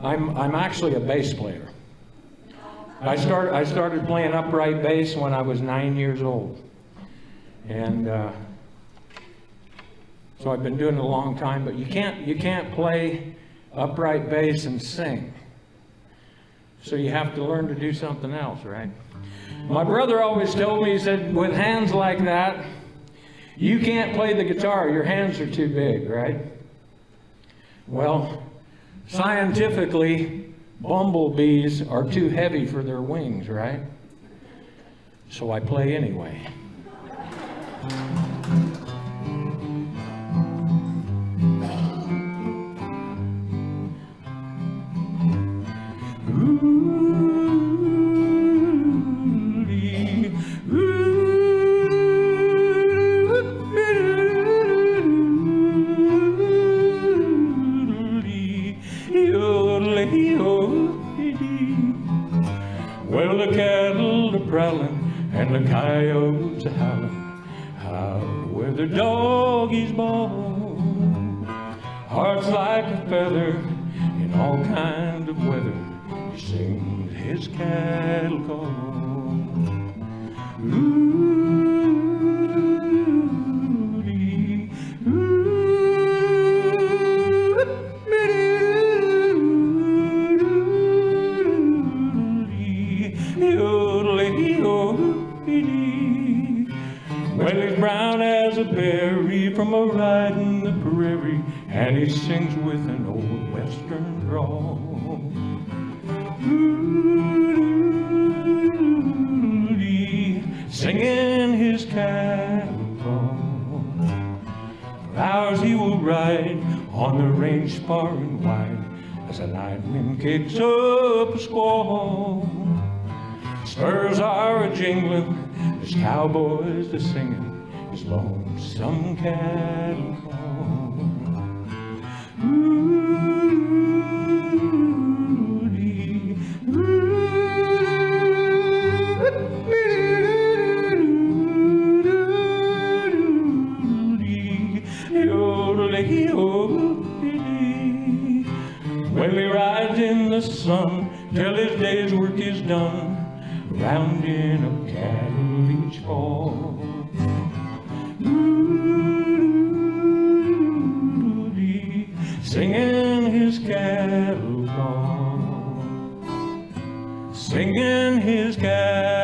I'm actually a bass player. I started playing upright bass when I was 9 years old. And so I've been doing it a long time, but you can't play upright bass and sing. So you have to learn to do something else, right? My brother always told me, he said, with hands like that, you can't play the guitar, your hands are too big, right? Well, scientifically, bumblebees are too heavy for their wings, right? So I play anyway. Well, the cattle are prowling and the coyotes are howling, where the doggies bawl. Hearts like a feather in all kind of weather, he sings his cattle call. Well, he's brown as a berry from a ride in the prairie, and he sings with an old western drawl. Singing his cattle call. For hours he will ride on the range far and wide, as the night wind kicks up a squall. Spurs are a-jingling, there's cowboys a singing his lonesome cattle call. Well, he rides in the sun till his day's work is done, rounding up cattle each fall. Singing his cattle call, singing his cattle.